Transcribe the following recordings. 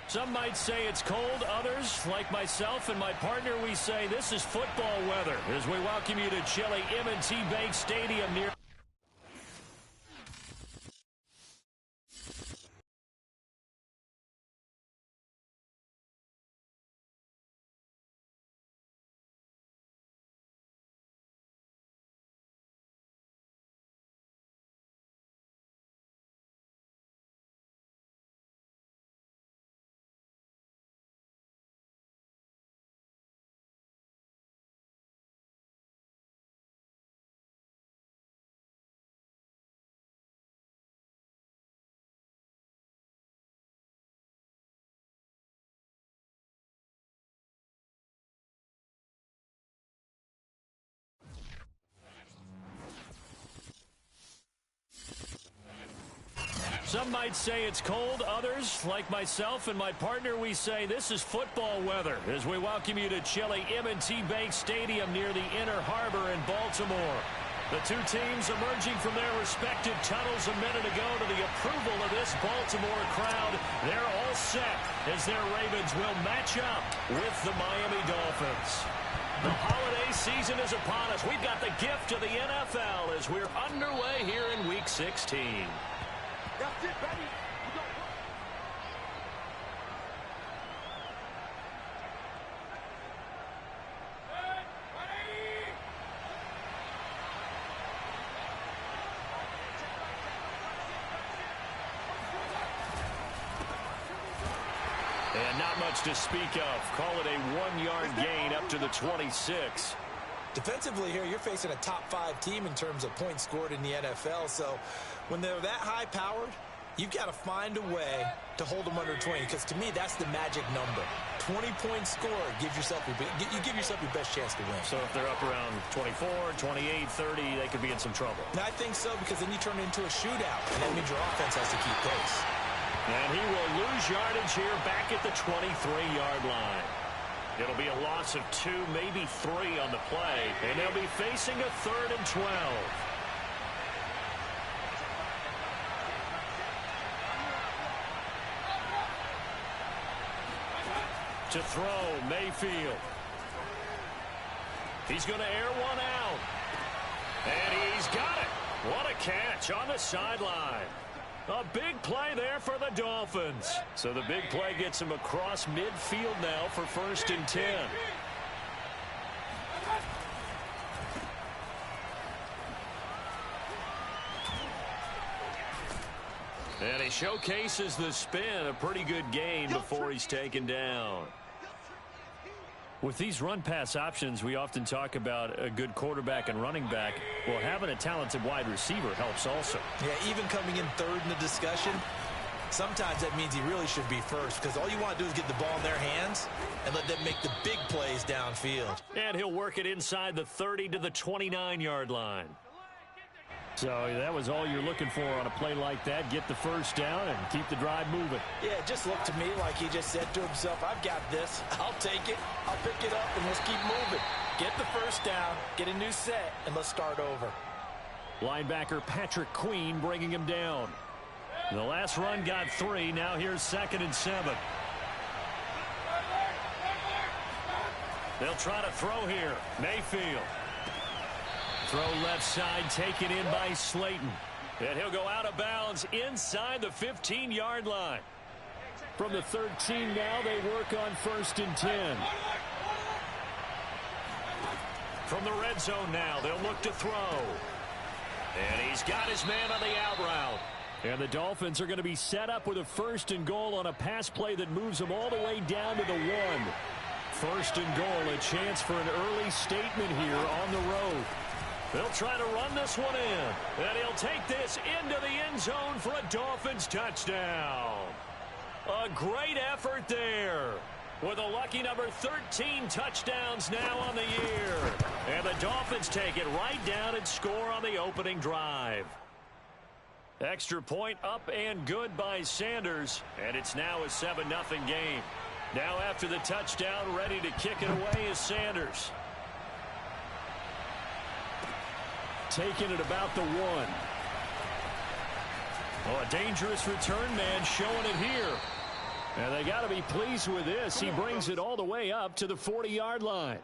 Some might say it's cold. Others, like myself and my partner, we say this is football weather as we welcome you to chilly M&T Bank Stadium near... Some might say it's cold. Others, like myself and my partner, we say this is football weather as we welcome you to chilly M&T Bank Stadium near the Inner Harbor in Baltimore. The two teams emerging from their respective tunnels a minute ago to the approval of this Baltimore crowd. They're all set as their Ravens will match up with the Miami Dolphins. The holiday season is upon us. We've got the gift of the NFL as we're underway here in Week 16. That's it, baby. And not much to speak of. Call it a one-yard gain up to the 26. Defensively here, you're facing a top-5 team in terms of points scored in the NFL. So when they're that high-powered, you've got to find a way to hold them under 20. Because to me, that's the magic number. 20-point score gives yourself you give yourself your best chance to win. So if they're up around 24, 28, 30, they could be in some trouble. And I think so, because then you turn it into a shootout, and that means your offense has to keep pace. And he will lose yardage here back at the 23-yard line. It'll be a loss of 2, maybe 3 on the play, and they'll be facing a 3rd and 12. To throw, Mayfield. He's going to air one out. And he's got it. What a catch on the sideline. A big play there for the Dolphins. So the big play gets him across midfield now for 1st and 10. And he showcases the spin. A pretty good gain before he's taken down. With these run-pass options, we often talk about a good quarterback and running back. Well, having a talented wide receiver helps also. Yeah, even coming in 3rd in the discussion, sometimes that means he really should be first, because all you want to do is get the ball in their hands and let them make the big plays downfield. And he'll work it inside the 30 to the 29-yard line. So that was all you're looking for on a play like that. Get the 1st down and keep the drive moving. Yeah, it just looked to me like he just said to himself, I've got this. I'll take it. I'll pick it up, and let's keep moving. Get the 1st down, get a new set, and let's start over. Linebacker Patrick Queen bringing him down. The last run got 3. Now here's 2nd and 7. They'll try to throw here. Mayfield. Throw left side, taken in by Slayton. And he'll go out of bounds inside the 15-yard line. From the 13 now, they work on 1st and 10. From the red zone now, they'll look to throw. And he's got his man on the out route. And the Dolphins are going to be set up with a 1st and goal on a pass play that moves them all the way down to the 1. 1st and goal, a chance for an early statement here on the road. They'll try to run this one in. And he'll take this into the end zone for a Dolphins touchdown. A great effort there. With a lucky number 13 touchdowns now on the year. And the Dolphins take it right down and score on the opening drive. Extra point up and good by Sanders. And it's now a 7-0 game. Now after the touchdown, ready to kick it away is Sanders. Taking it about the 1. Oh, a dangerous return man showing it here. And they got to be pleased with this. He brings it all the way up to the 40-yard line.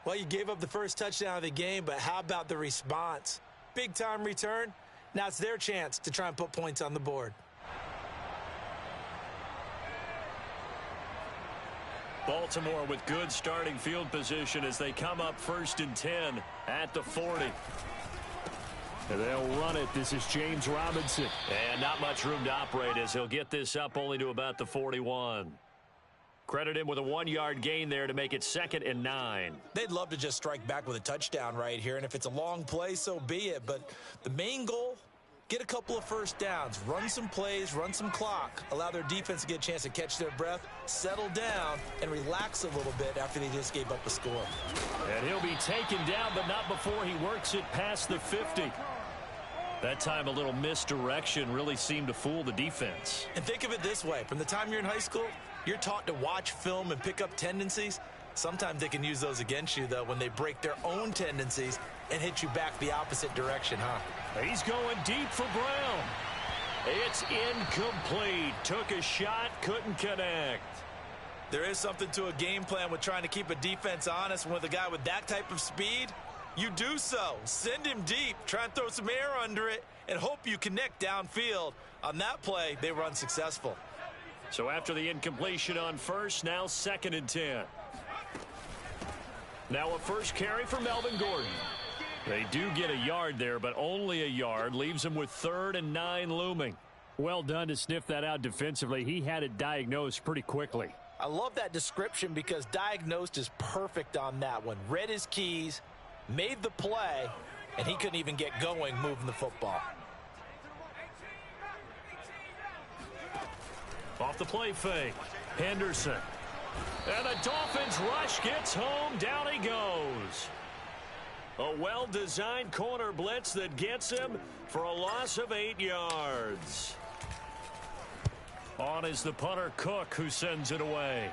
Well, you gave up the first touchdown of the game, but how about the response? Big-time return. Now it's their chance to try and put points on the board. Baltimore with good starting field position as they come up 1st and 10 at the 40. And they'll run it. This is James Robinson. And not much room to operate as he'll get this up only to about the 41. Credit him with a 1-yard gain there to make it 2nd and 9. They'd love to just strike back with a touchdown right here, and if it's a long play, so be it. But the main goal, get a couple of first downs, run some plays, run some clock, allow their defense to get a chance to catch their breath, settle down, and relax a little bit after they just gave up a score. And he'll be taken down, but not before he works it past the 50. That time a little misdirection really seemed to fool the defense. And think of it this way. From the time you're in high school, you're taught to watch film and pick up tendencies. Sometimes they can use those against you, though, when they break their own tendencies and hit you back the opposite direction, huh? He's going deep for Brown. It's incomplete. Took a shot, couldn't connect. There is something to a game plan with trying to keep a defense honest. With a guy with that type of speed, you do so. Send him deep. Try and throw some air under it and hope you connect downfield. On that play, they were unsuccessful. So after the incompletion on first, now 2nd and 10. Now a first carry for Melvin Gordon. They do get a yard there, but only a yard. Leaves them with 3rd and 9 looming. Well done to sniff that out defensively. He had it diagnosed pretty quickly. I love that description because diagnosed is perfect on that one. Read his keys, made the play, and he couldn't even get going moving the football. Off the play fake, Henderson. And the Dolphins rush gets home. Down he goes. A well-designed corner blitz that gets him for a loss of 8 yards. On is the punter, Cook, who sends it away.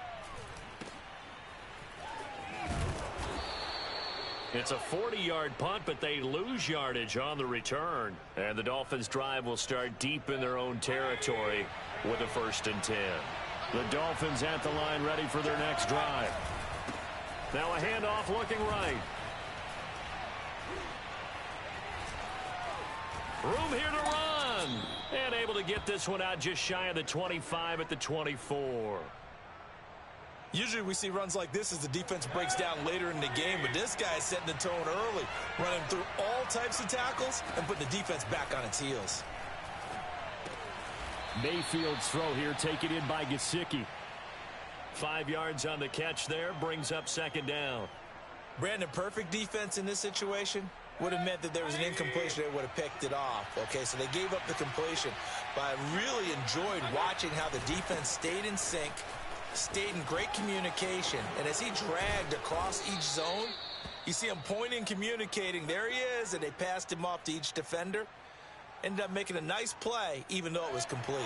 It's a 40-yard punt, but they lose yardage on the return. And the Dolphins' drive will start deep in their own territory with a 1st and 10. The Dolphins at the line ready for their next drive. Now a handoff looking right. Room here to run. And able to get this one out just shy of the 25 at the 24. Usually we see runs like this as the defense breaks down later in the game, but this guy is setting the tone early, running through all types of tackles and putting the defense back on its heels. Mayfield's throw here taken in by Gesicki. 5 yards on the catch there, brings up 2nd down. Brandon, perfect defense in this situation would have meant that there was an incompletion. They would have picked it off. Okay, so they gave up the completion, but I really enjoyed watching how the defense stayed in sync, stayed in great communication, and as he dragged across each zone, you see him pointing, communicating. There he is, and they passed him off to each defender. Ended up making a nice play, even though it was complete.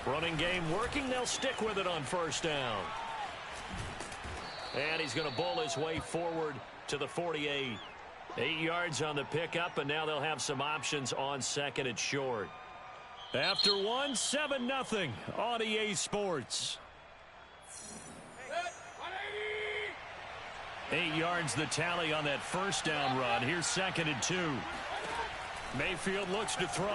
Running game working. They'll stick with it on 1st down. And he's going to bull his way forward to the 48. 8 yards on the pickup, and now they'll have some options on 2nd and short. After one, 7-0 on EA Sports. 8 yards the tally on that 1st down run. Here's 2nd and 2. Mayfield looks to throw.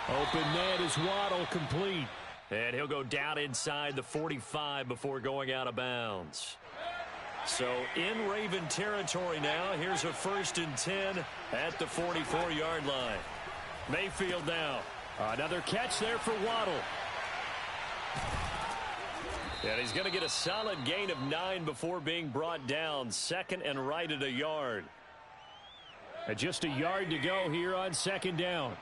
Open net is Waddle, complete. And he'll go down inside the 45 before going out of bounds. So in Raven territory now. Here's a 1st and 10 at the 44-yard line. Mayfield now. Another catch there for Waddle. And he's going to get a solid gain of 9 before being brought down. 2nd and right at a yard. And just a yard to go here on 2nd down.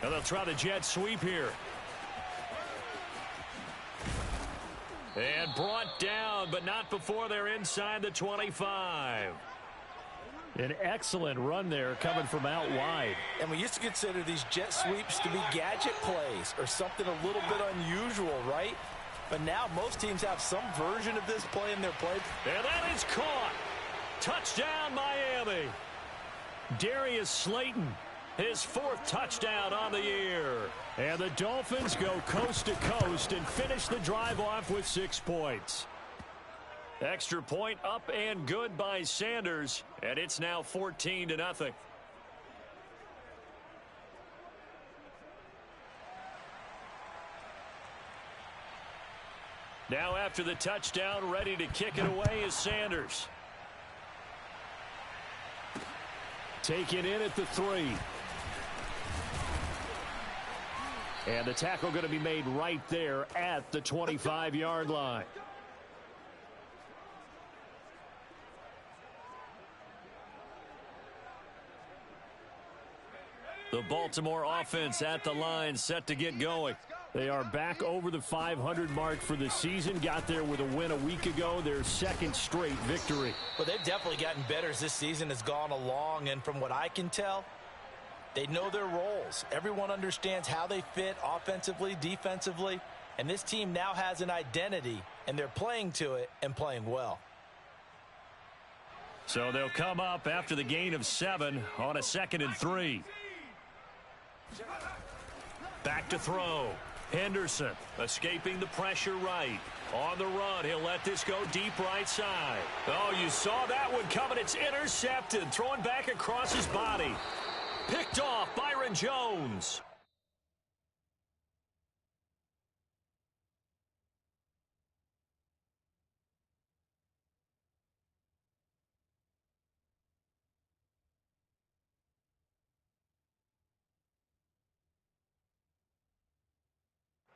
And they'll try the jet sweep here. And brought down, but not before they're inside the 25. An excellent run there coming from out wide. And we used to consider these jet sweeps to be gadget plays or something a little bit unusual, right? But now most teams have some version of this play in their play. And that is caught. Touchdown, Miami. Darius Slayton, his 4th touchdown on the year. And the Dolphins go coast to coast and finish the drive off with 6 points. Extra point up and good by Sanders, and it's now 14-0. Now after the touchdown, ready to kick it away is Sanders. Taken in at the 3. And the tackle going to be made right there at the 25-yard line. The Baltimore offense at the line, set to get going. They are back over the 500 mark for the season. Got there with a win a week ago, their 2nd straight victory. Well, they've definitely gotten better as this season has gone along, and from what I can tell, they know their roles. Everyone understands how they fit offensively, defensively, and this team now has an identity, and they're playing to it and playing well. So they'll come up after the gain of 7 on a 2nd and 3. Back to throw. Henderson escaping the pressure right. On the run, he'll let this go deep right side. Oh, you saw that one coming. It's intercepted. Throwing back across his body. Picked off Byron Jones.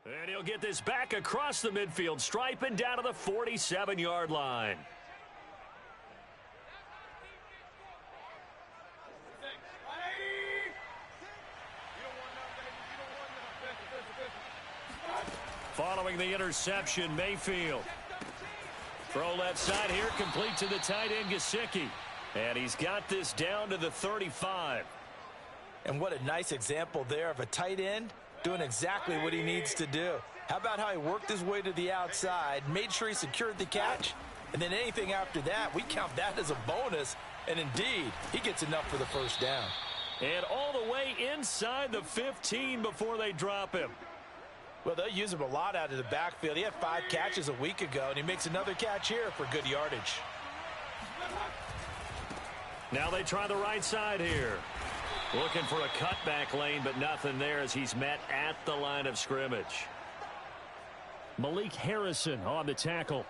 And he'll get this back across the midfield stripe and down to the 47-yard line. Following the interception, Mayfield. Throw left side here, complete to the tight end, Gesicki. And he's got this down to the 35. And what a nice example there of a tight end doing exactly what he needs to do. How about how he worked his way to the outside, made sure he secured the catch, and then anything after that, we count that as a bonus. And indeed, he gets enough for the first down. And all the way inside the 15 before they drop him. Well, they'll use him a lot out of the backfield. He had 5 catches a week ago, and he makes another catch here for good yardage. Now they try the right side here. Looking for a cutback lane, but nothing there as he's met at the line of scrimmage. Malik Harrison on the tackle.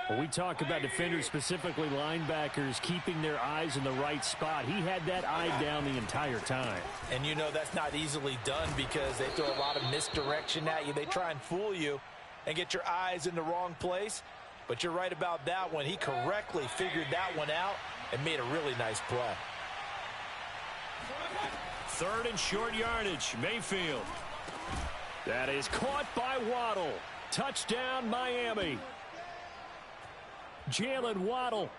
When we talk about defenders, specifically linebackers, keeping their eyes in the right spot, he had that eye down the entire time. And you know that's not easily done because they throw a lot of misdirection at you. They try and fool you and get your eyes in the wrong place. But you're right about that one. He correctly figured that one out and made a really nice play. 3rd and short yardage, Mayfield. That is caught by Waddle. Touchdown, Miami. Jalen Waddle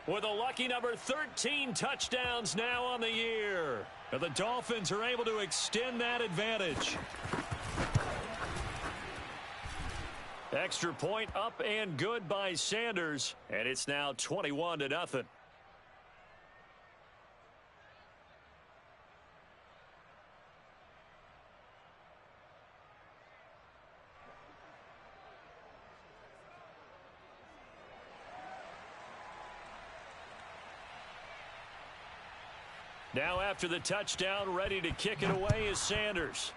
with a lucky number 13 touchdowns now on the year. And the Dolphins are able to extend that advantage. Extra point up and good by Sanders. And it's now 21-0. Now after the touchdown, ready to kick it away is Sanders.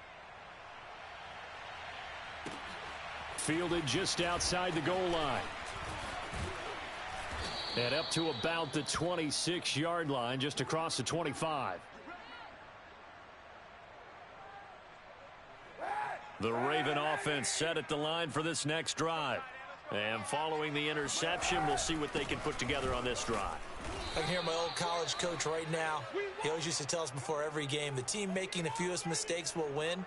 Fielded just outside the goal line. And up to about the 26-yard line, just across the 25. The Raven offense set at the line for this next drive. And following the interception, we'll see what they can put together on this drive. I can hear my old college coach right now. He always used to tell us before every game, the team making the fewest mistakes will win.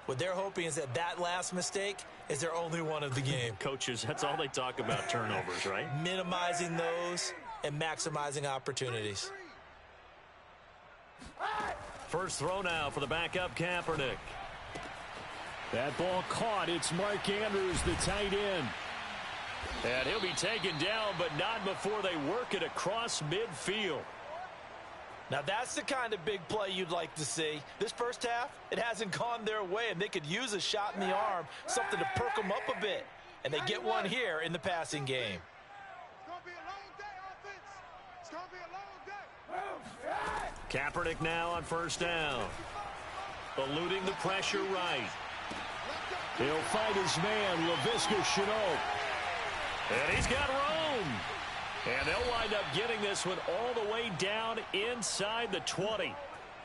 What they're hoping is that that last mistake is their only one of the game. Coaches, that's all they talk about, turnovers, right? Minimizing those and maximizing opportunities. First throw now for the backup Kaepernick. That ball caught. It's Mark Andrews, the tight end. And he'll be taken down, but not before they work it across midfield. Now, that's the kind of big play you'd like to see. This first half, it hasn't gone their way, and they could use a shot in the arm, something to perk them up a bit. And they get one here in the passing game. It's going to be a long day, offense. It's going to be a long day. Kaepernick now on first down. Eluding the pressure right. He'll fight his man, Laviska Shenault. And he's got room. And they'll wind up getting this one all the way down inside the 20.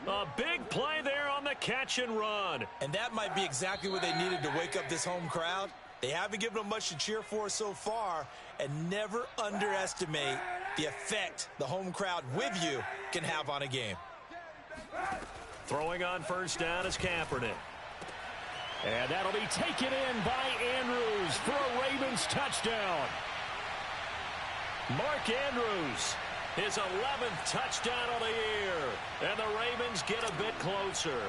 A big play there on the catch and run. And that might be exactly what they needed to wake up this home crowd. They haven't given them much to cheer for so far, and never underestimate the effect the home crowd with you can have on a game. Throwing on first down is Kaepernick. And that'll be taken in by Andrews for a Ravens touchdown. Mark Andrews, his 11th touchdown of the year. And the Ravens get a bit closer.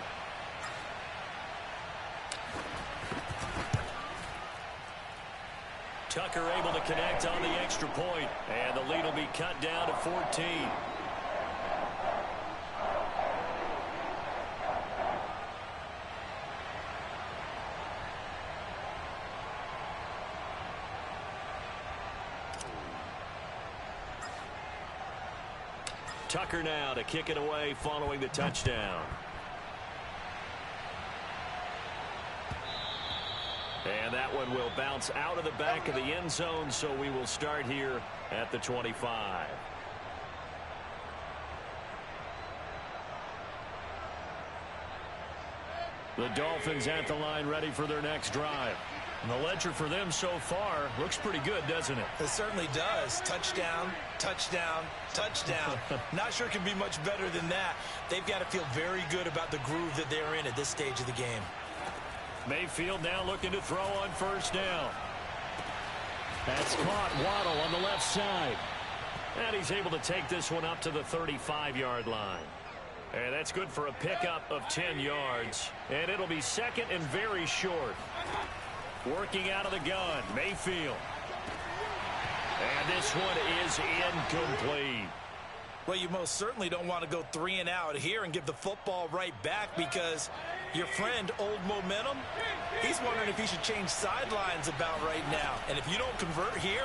Tucker able to connect on the extra point. And the lead will be cut down to 14. Tucker now to kick it away following the touchdown. And that one will bounce out of the back of the end zone, so we will start here at the 25. The Dolphins at the line ready for their next drive. And the ledger for them so far looks pretty good, doesn't it? It certainly does. Touchdown, touchdown, touchdown. Not sure it can be much better than that. They've got to feel very good about the groove that they're in at this stage of the game. Mayfield now looking to throw on first down. That's caught. Waddle on the left side. And he's able to take this one up to the 35-yard line. And that's good for a pickup of 10 yards. And it'll be second and very short. Working out of the gun, Mayfield. And this one is incomplete. Well, you most certainly don't want to go 3 and out here and give the football right back, because your friend, Old Momentum, he's wondering if he should change sidelines about right now. And if you don't convert here,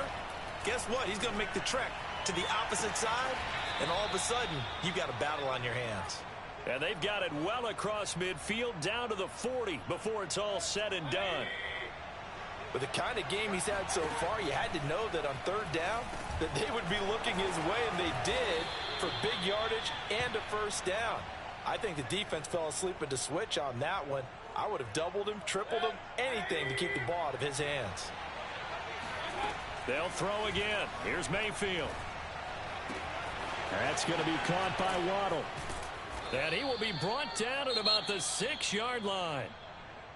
guess what? He's going to make the trek to the opposite side, and all of a sudden, you've got a battle on your hands. And they've got it well across midfield down to the 40 before it's all said and done. With the kind of game he's had so far, you had to know that on third down that they would be looking his way, and they did, for big yardage and a first down. I think the defense fell asleep at the switch on that one. I would have doubled him, tripled him, anything to keep the ball out of his hands. They'll throw again. Here's Mayfield. That's going to be caught by Waddle. And he will be brought down at about the 6-yard line.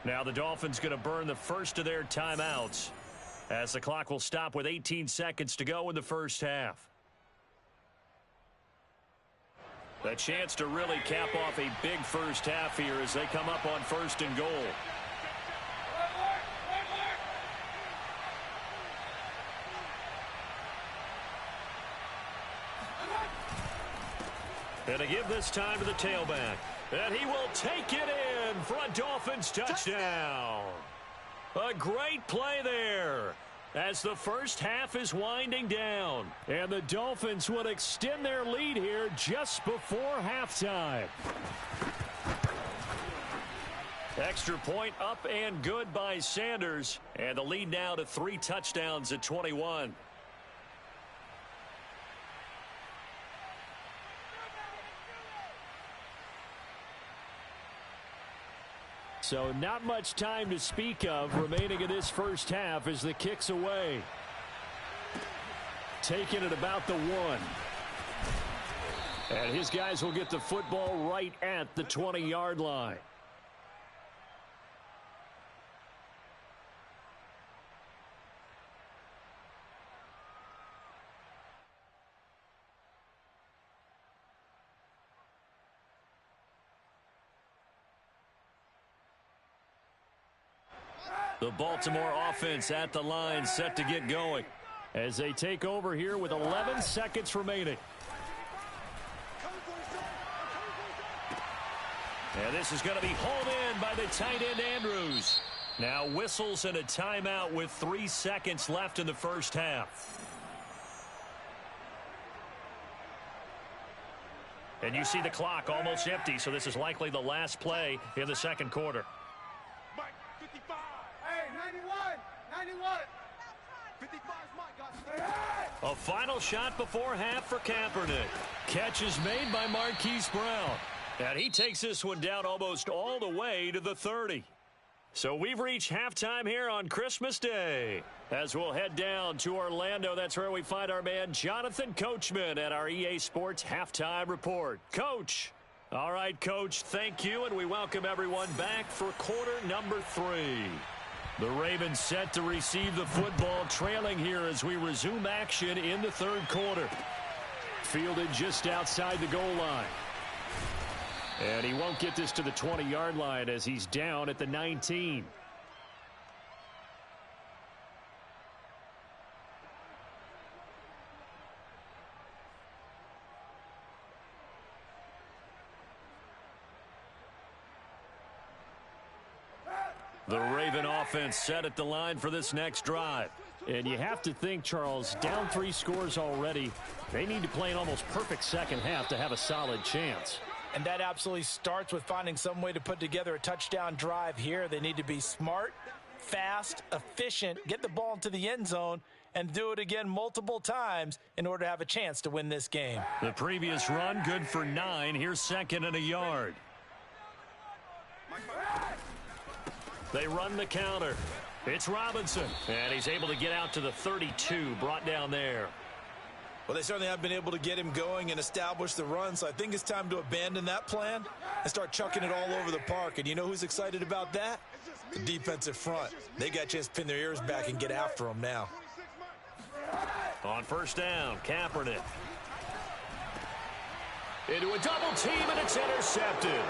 Now the Dolphins going to burn the first of their timeouts, as the clock will stop with 18 seconds to go in the first half. A chance to really cap off a big first half here as they come up on first and goal. And to give this time to the tailback. And he will take it in for a Dolphins touchdown. A great play there as the first half is winding down. And the Dolphins will extend their lead here just before halftime. Extra point up and good by Sanders. And the lead now to 3 touchdowns at 21. So not much time to speak of remaining in this first half as the kick's away. Taking it about the 1. And his guys will get the football right at the 20-yard line. The Baltimore offense at the line, set to get going as they take over here with 11 seconds remaining. And this is going to be hauled in by the tight end Andrews. Now whistles and a timeout with 3 seconds left in the first half. And you see the clock almost empty, so this is likely the last play in the second quarter. Mike, 55. Hey, 91. 55 is Mike, guys. A final shot before half for Kaepernick. Catch is made by Marquise Brown. And he takes this one down almost all the way to the 30. So we've reached halftime here on Christmas Day. As we'll head down to Orlando, that's where we find our man Jonathan Coachman at our EA Sports Halftime Report. Coach. All right, Coach, thank you, and we welcome everyone back for quarter number 3. The Ravens set to receive the football, trailing here as we resume action in the third quarter. Fielded just outside the goal line. And he won't get this to the 20-yard line as he's down at the 19. The Raven offense set at the line for this next drive. And you have to think, Charles, down 3 scores already. They need to play an almost perfect second half to have a solid chance. And that absolutely starts with finding some way to put together a touchdown drive here. They need to be smart, fast, efficient, get the ball into the end zone, and do it again multiple times in order to have a chance to win this game. The previous run, good for 9. Here's second and a yard. They run the counter. It's Robinson, and he's able to get out to the 32, brought down there. Well, they certainly have been able to get him going and establish the run, so I think it's time to abandon that plan and start chucking it all over the park. And you know who's excited about that? The defensive front. They got a chance to pin their ears back and get after him now. On first down, Kaepernick. Into a double team, and it's intercepted.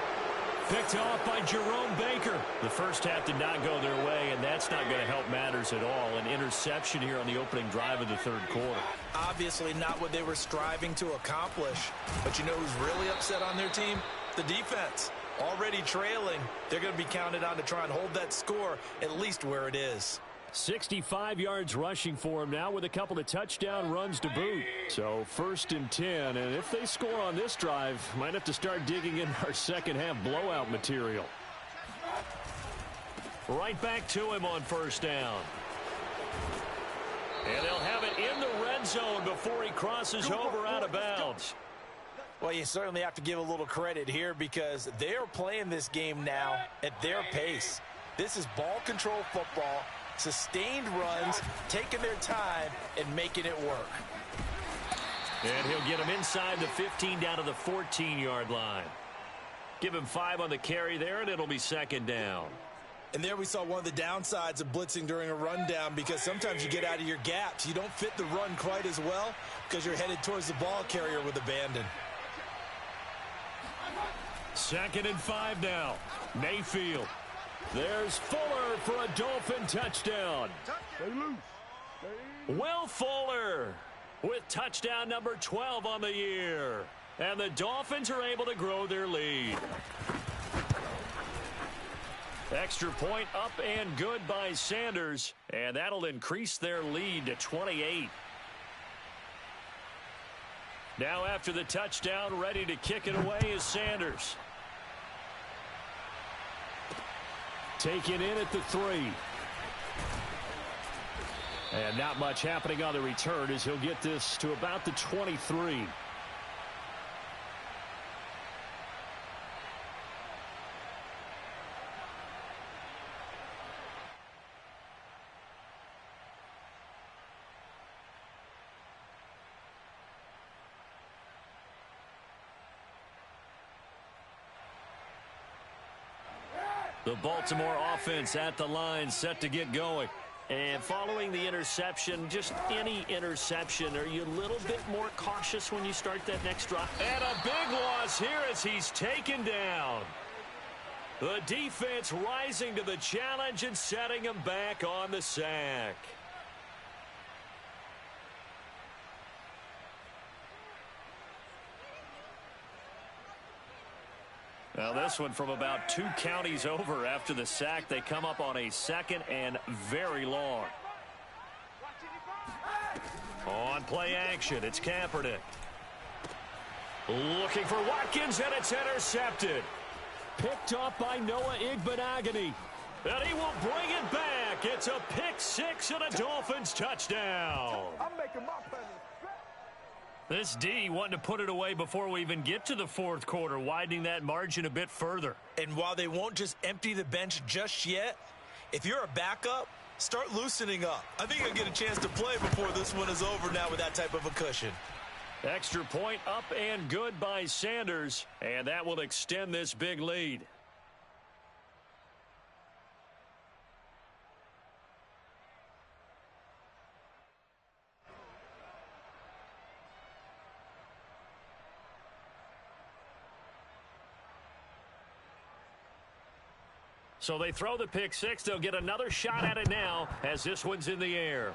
Picked off by Jerome Baker. The first half did not go their way, and that's not going to help matters at all. An interception here on the opening drive of the third quarter. Obviously not what they were striving to accomplish. But you know who's really upset on their team? The defense. Already trailing. They're going to be counted on to try and hold that score at least where it is. 65 yards rushing for him now with a couple of touchdown runs to boot. So first and 10, and if they score on this drive, might have to start digging in our second half blowout material. Right back to him on first down. And they'll have it in the red zone before he crosses over out of bounds. Well, you certainly have to give a little credit here because they are playing this game now at their pace. This is ball control football. Sustained runs, taking their time, and making it work. And he'll get him inside the 15 down to the 14-yard line. Give him 5 on the carry there, and it'll be second down. And there we saw one of the downsides of blitzing during a rundown because sometimes you get out of your gaps. You don't fit the run quite as well because you're headed towards the ball carrier with abandon. Second and 5 now. Mayfield. There's Fuller for a Dolphin touchdown. Will Fuller with touchdown number 12 on the year. And the Dolphins are able to grow their lead. Extra point up and good by Sanders. And that'll increase their lead to 28. Now after the touchdown, ready to kick it away is Sanders. Taken in at the 3. And not much happening on the return as he'll get this to about the 23. The Baltimore offense at the line set to get going. And following the interception, just any interception, are you a little bit more cautious when you start that next drive? And a big loss here as he's taken down. The defense rising to the challenge and setting him back on the sack. Now this one from about 2 counties over after the sack. They come up on a 2nd and very long. On play action, it's Kaepernick. Looking for Watkins, and it's intercepted. Picked off by Noah Igbenogany. And he will bring it back. It's a pick 6 and a Dolphins touchdown. I'm making my penny. This D wanting to put it away before we even get to the 4th quarter, widening that margin a bit further. And while they won't just empty the bench just yet, if you're a backup, start loosening up. I think you'll get a chance to play before this one is over now with that type of a cushion. Extra point up and good by Sanders, and that will extend this big lead. So they throw the pick 6. They'll get another shot at it now as this one's in the air.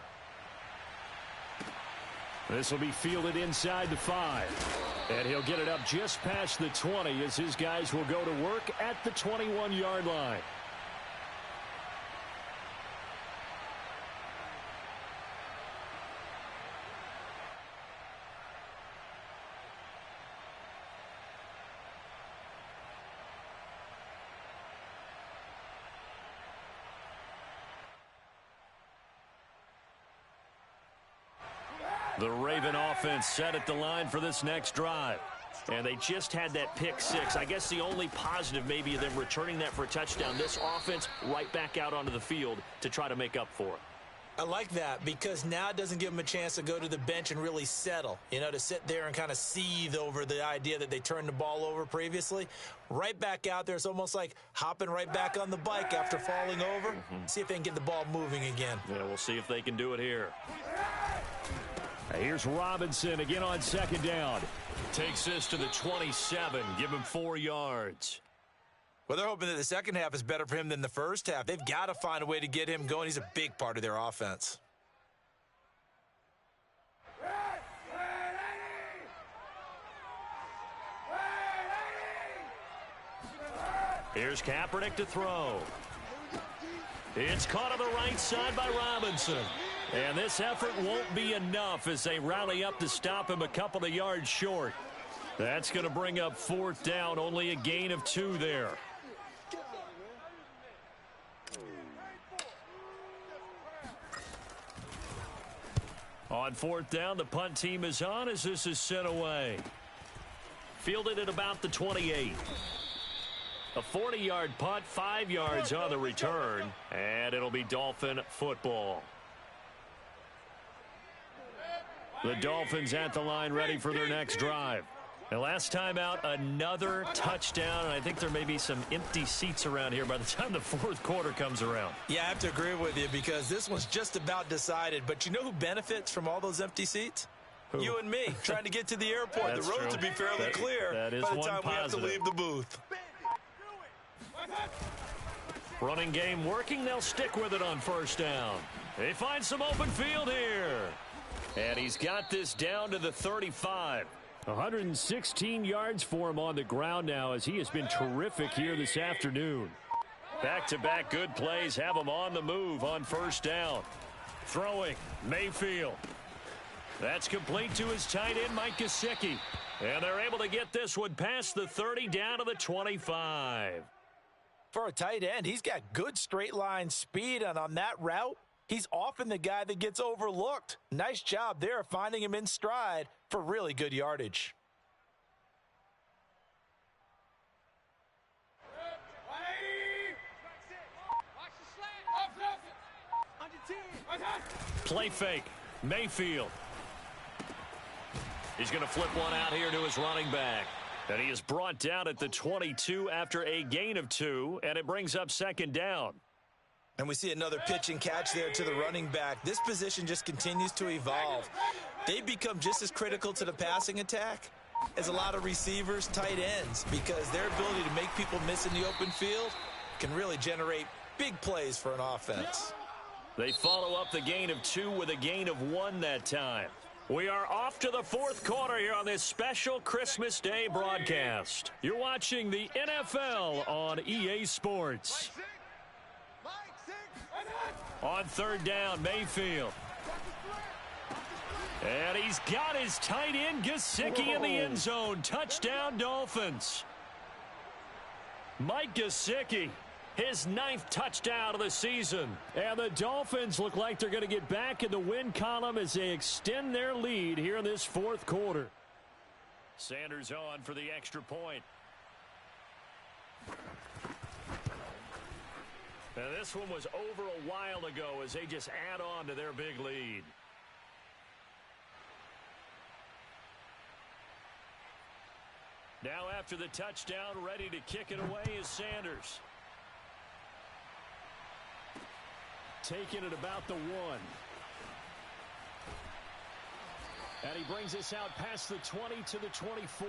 This will be fielded inside the 5. And he'll get it up just past the 20 as his guys will go to work at the 21-yard line. The Raven offense set at the line for this next drive. And they just had that pick 6. I guess the only positive maybe of them returning that for a touchdown. This offense right back out onto the field to try to make up for it. I like that because now it doesn't give them a chance to go to the bench and really settle, to sit there and kind of seethe over the idea that they turned the ball over previously. Right back out there, it's almost like hopping right back on the bike after falling over. See if they can get the ball moving again. Yeah, we'll see if they can do it here. Here's Robinson again on 2nd down. Takes this to the 27. Give him 4 yards. Well, they're hoping that the second half is better for him than the first half. They've got to find a way to get him going. He's a big part of their offense. Here's Kaepernick to throw. It's caught on the right side by Robinson. And this effort won't be enough as they rally up to stop him a couple of yards short. That's going to bring up 4th down, only a gain of 2 there. On 4th down, the punt team is on as this is sent away. Fielded at about the 28. A 40-yard punt, 5 yards on the return, and it'll be Dolphin football. The Dolphins at the line ready for their next drive. And last time out, another touchdown. And I think there may be some empty seats around here by the time the 4th quarter comes around. Yeah, I have to agree with you because this one's just about decided. But you know who benefits from all those empty seats? Who? You and me, trying to get to the airport. The roads will be fairly clear that is by the time one we have to leave the booth. Running game working. They'll stick with it on 1st down. They find some open field here. And he's got this down to the 35. 116 yards for him on the ground now as he has been terrific here this afternoon. Back-to-back good plays have him on the move on 1st down. Throwing, Mayfield. That's complete to his tight end, Mike Gesicki. And they're able to get this one past the 30 down to the 25. For a tight end, he's got good straight line speed, and on that route, he's often the guy that gets overlooked. Nice job there finding him in stride for really good yardage. Play fake. Mayfield. He's going to flip one out here to his running back. And he is brought down at the 22 after a gain of 2, and it brings up 2nd down. And we see another pitch and catch there to the running back. This position just continues to evolve. They become just as critical to the passing attack is a lot of receivers, tight ends, because their ability to make people miss in the open field can really generate big plays for an offense. They follow up the gain of 2 with a gain of 1 that time. We are off to the 4th quarter here on this special Christmas Day broadcast. You're watching the NFL on EA Sports. On 3rd down, Mayfield. And he's got his tight end, Gesicki, in the end zone. Touchdown, Dolphins. Mike Gesicki, his 9th touchdown of the season. And the Dolphins look like they're going to get back in the win column as they extend their lead here in this 4th quarter. Sanders on for the extra point. Now this one was over a while ago as they just add on to their big lead. Now after the touchdown, ready to kick it away is Sanders. Taking it about the 1. And he brings us out past the 20 to the 24.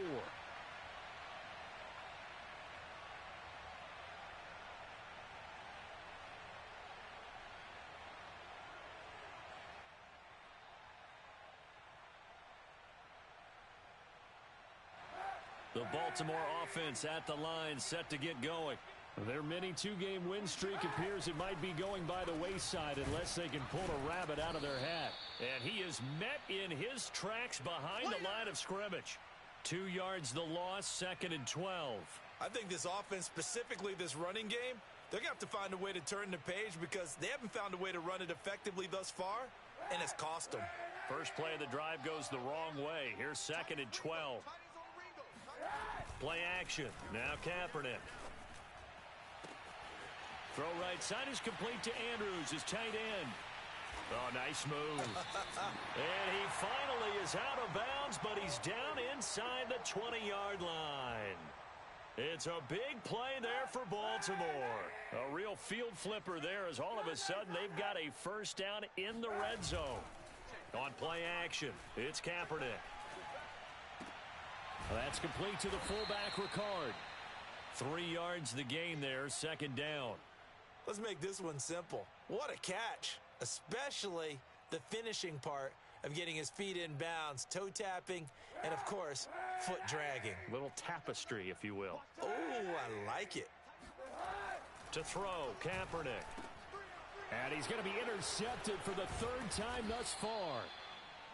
The Baltimore offense at the line, set to get going. Their mini 2-game win streak appears it might be going by the wayside unless they can pull a rabbit out of their hat. And he is met in his tracks behind the line of scrimmage. 2 yards the loss, 2nd and 12. I think this offense, specifically this running game, they're going to have to find a way to turn the page because they haven't found a way to run it effectively thus far, and it's cost them. First play of the drive goes the wrong way. Here's 2nd and 12. Play action. Now Kaepernick. Throw right side is complete to Andrews, his tight end. Oh, nice move. And he finally is out of bounds, but he's down inside the 20-yard line. It's a big play there for Baltimore. A real field flipper there as all of a sudden they've got a first down in the red zone. On play action, it's Kaepernick. That's complete to the fullback, Ricard. 3 yards the gain there, 2nd down. Let's make this one simple. What a catch, especially the finishing part of getting his feet in bounds, toe tapping, and, of course, foot dragging. Little tapestry, if you will. Oh, I like it. To throw, Kaepernick. And he's going to be intercepted for the 3rd time thus far.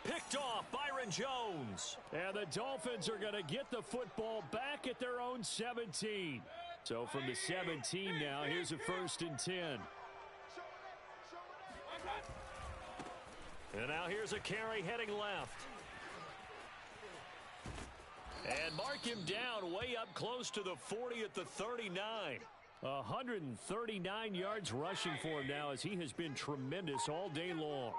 Picked off Byron Jones. And the Dolphins are going to get the football back at their own 17. So from the 17 now, here's a 1st and 10. And now here's a carry heading left. And mark him down way up close to the 40 at the 39. 139 yards rushing for him now as he has been tremendous all day long.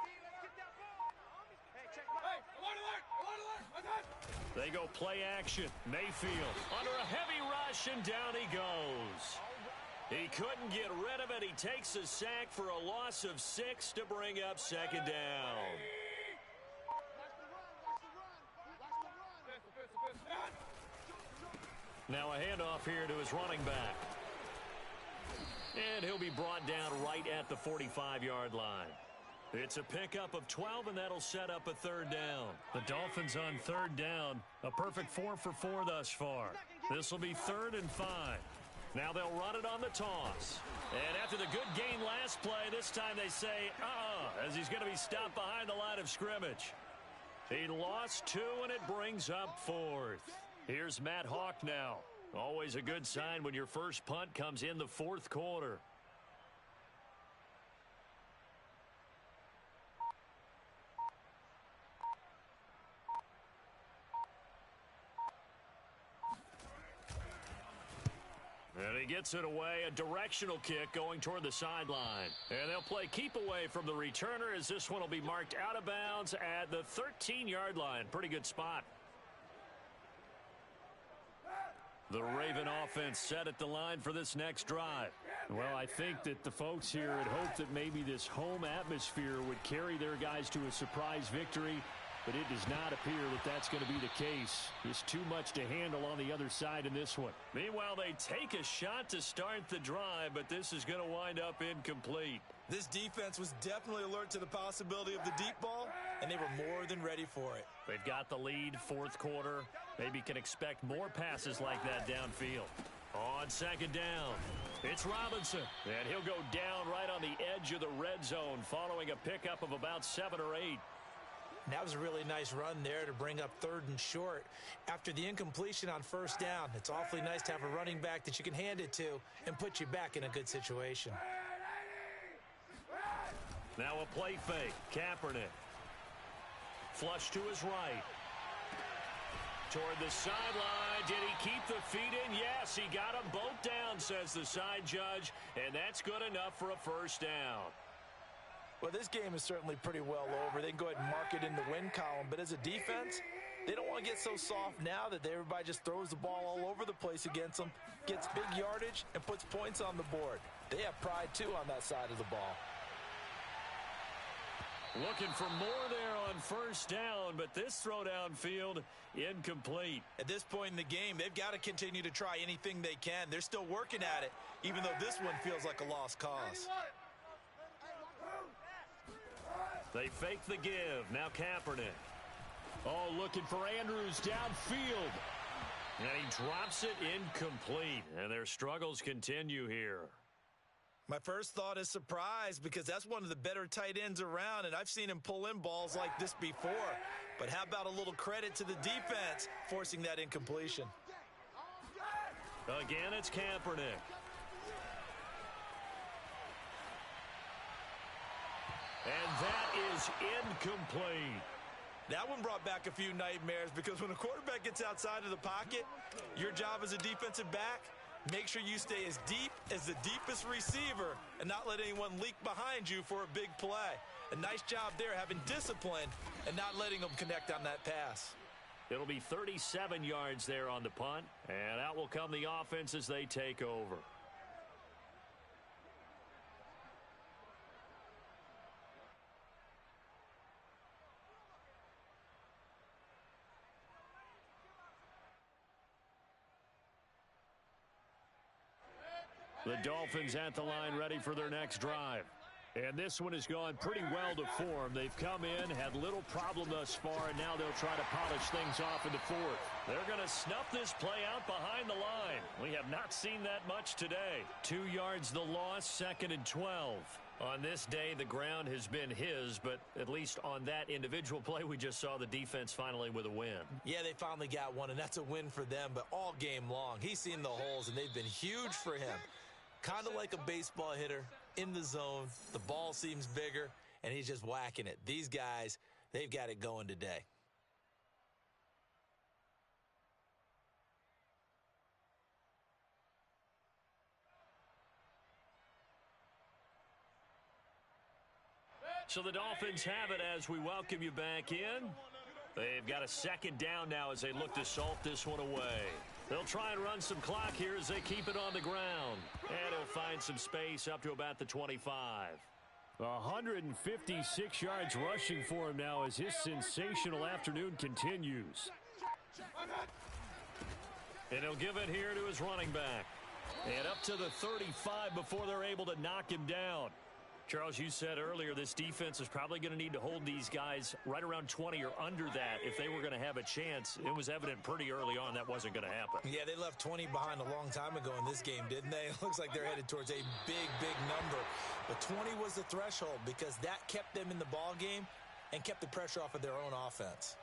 They go play action. Mayfield under a heavy rush, and down he goes. He couldn't get rid of it. He takes a sack for a loss of 6 to bring up 2nd down. Now a handoff here to his running back. And he'll be brought down right at the 45-yard line. It's a pickup of 12, and that'll set up a 3rd down. The Dolphins on 3rd down, a perfect 4 for 4 thus far. This will be 3rd and 5. Now they'll run it on the toss. And after the good gain last play, this time they say, as he's going to be stopped behind the line of scrimmage. He lost 2, and it brings up 4th. Here's Matt Hawk now. Always a good sign when your first punt comes in the 4th quarter. And he gets it away, a directional kick going toward the sideline. And they'll play keep away from the returner as this one will be marked out of bounds at the 13-yard line. Pretty good spot. The Raven offense set at the line for this next drive. Well, I think that the folks here had hoped that maybe this home atmosphere would carry their guys to a surprise victory. but it does not appear that that's going to be the case. Just too much to handle on the other side in this one. Meanwhile, they take a shot to start the drive, but this is going to wind up incomplete. This defense was definitely alert to the possibility of the deep ball, and they were more than ready for it. They've got the lead, fourth quarter. Maybe can expect more passes like that downfield. On second down, it's Robinson, and he'll go down right on the edge of the red zone following a pickup of about 7 or 8. And that was a really nice run there to bring up 3rd and short. After the incompletion on first down, it's awfully nice to have a running back that you can hand it to and put you back in a good situation. Now a play fake. Kaepernick. Flush to his right. Toward the sideline. Did he keep the feet in? Yes, he got them both down, says the side judge. And that's good enough for a first down. Well, this game is certainly pretty well over. They can go ahead and mark it in the win column. But as a defense, they don't want to get so soft now that everybody just throws the ball all over the place against them, gets big yardage, and puts points on the board. They have pride, too, on that side of the ball. Looking for more there on first down, but this throw downfield incomplete. At this point in the game, they've got to continue to try anything they can. They're still working at it, even though this one feels like a lost cause. They fake the give. Now Kaepernick. Oh, looking for Andrews downfield. And he drops it incomplete. And their struggles continue here. My first thought is surprise because that's one of the better tight ends around, and I've seen him pull in balls like this before. But how about a little credit to the defense forcing that incompletion? Again, it's Kaepernick. And that is incomplete. That one brought back a few nightmares because when a quarterback gets outside of the pocket, your job as a defensive back, make sure you stay as deep as the deepest receiver and not let anyone leak behind you for a big play. A nice job there having discipline and not letting them connect on that pass. It'll be 37 yards there on the punt, and out will come the offense as they take over. The Dolphins at the line ready for their next drive. And this one has gone pretty well to form. They've come in, had little problem thus far, and now they'll try to polish things off in the fourth. They're going to snuff this play out behind the line. We have not seen that much today. 2 yards the loss, 2nd and 12. On this day, the ground has been his, but at least on that individual play, we just saw the defense finally with a win. Yeah, they finally got one, and that's a win for them, but all game long, he's seen the holes, and they've been huge for him. Kind of like a baseball hitter in the zone. The ball seems bigger, and he's just whacking it. These guys, they've got it going today. So the Dolphins have it as we welcome you back in. They've got a second down now as they look to salt this one away. They'll try and run some clock here as they keep it on the ground. And he'll find some space up to about the 25. 156 yards rushing for him now as his sensational afternoon continues. And he'll give it here to his running back. And up to the 35 before they're able to knock him down. Charles, you said earlier this defense is probably going to need to hold these guys right around 20 or under that if they were going to have a chance. It was evident pretty early on that wasn't going to happen. Yeah, they left 20 behind a long time ago in this game, didn't they? It looks like they're headed towards a big, big number. But 20 was the threshold because that kept them in the ball game and kept the pressure off of their own offense.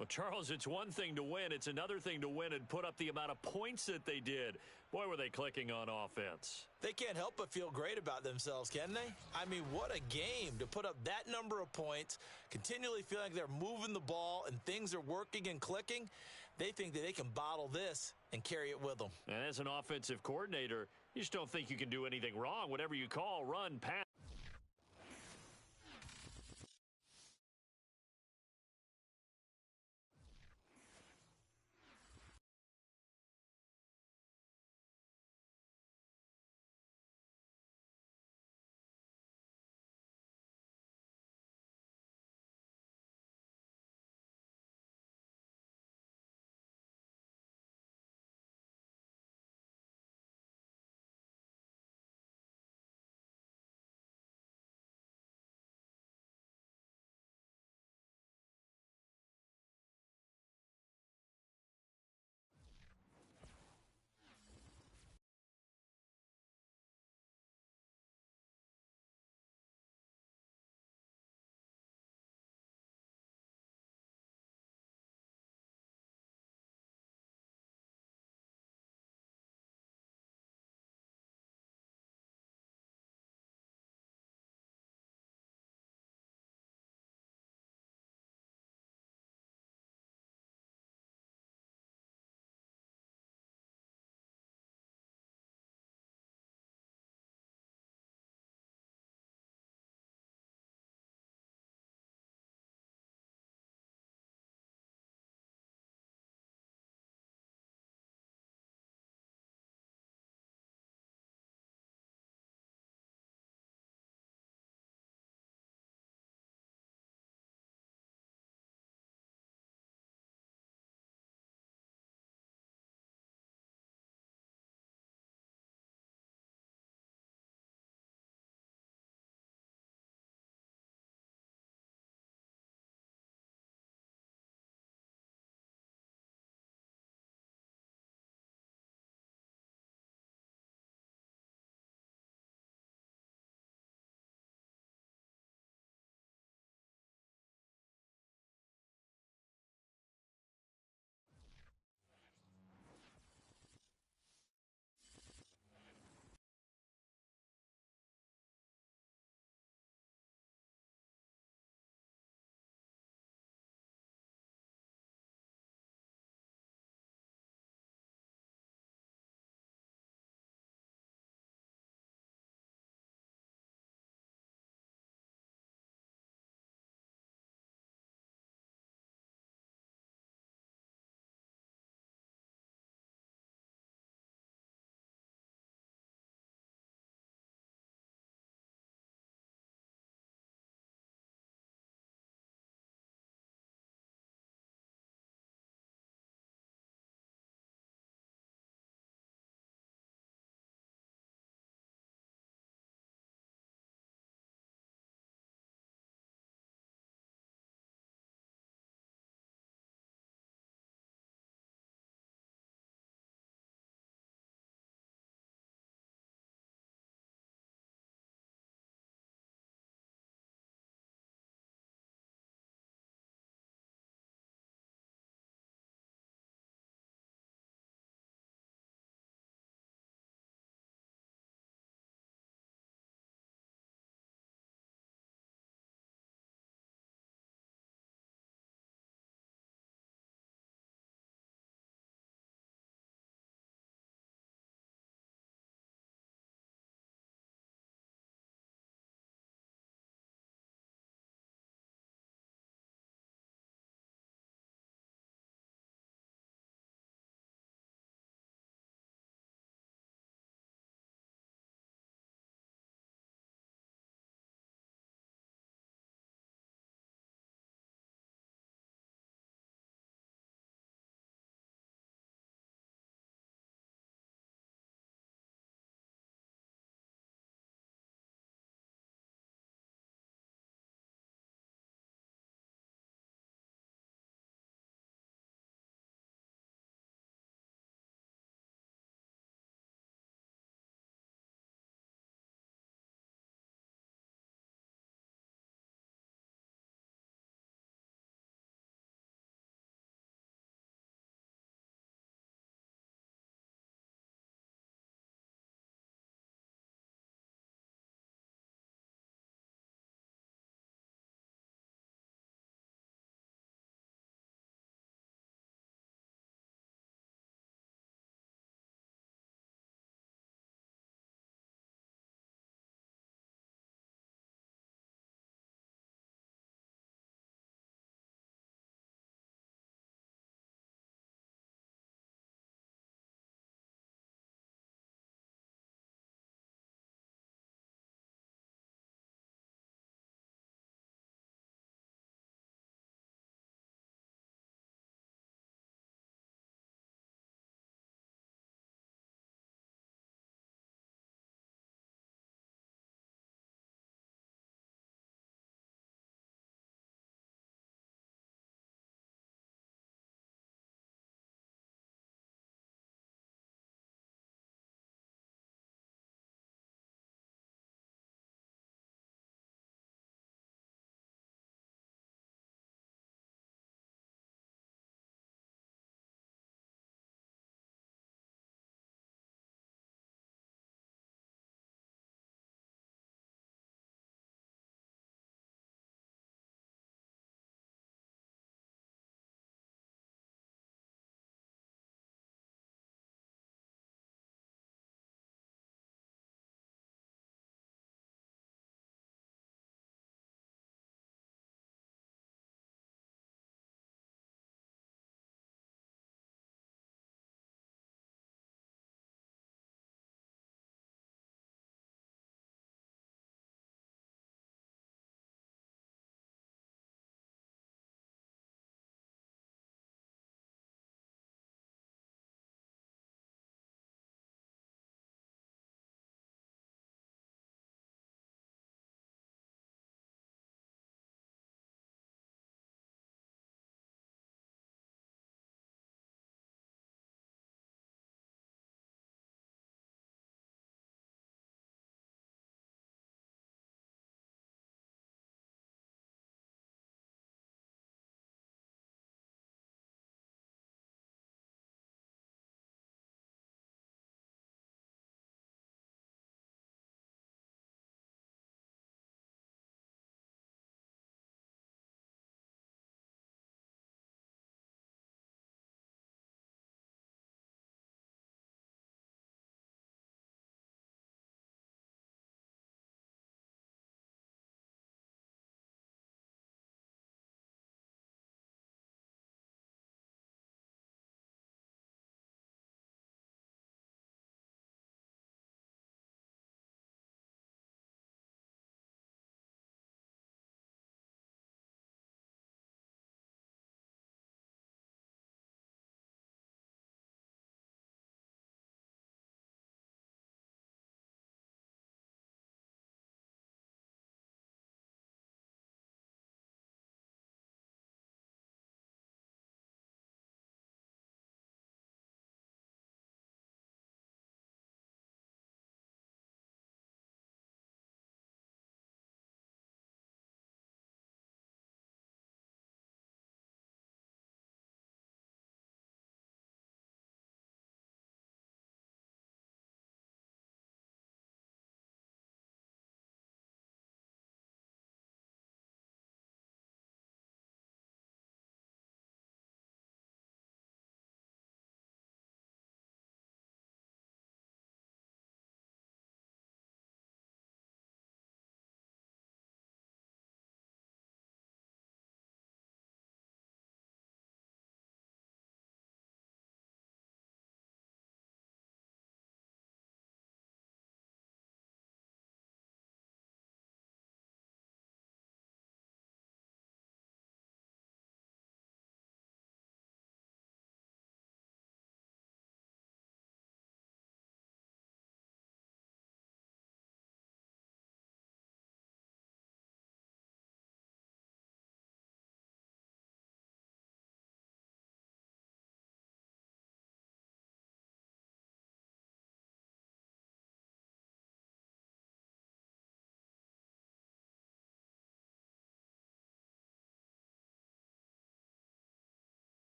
Well, Charles, it's one thing to win. It's another thing to win and put up the amount of points that they did. Boy, were they clicking on offense. They can't help but feel great about themselves, can they? I mean, what a game to put up that number of points, continually feeling like they're moving the ball and things are working and clicking. They think that they can bottle this and carry it with them. And as an offensive coordinator, you just don't think you can do anything wrong. Whatever you call, run, pass.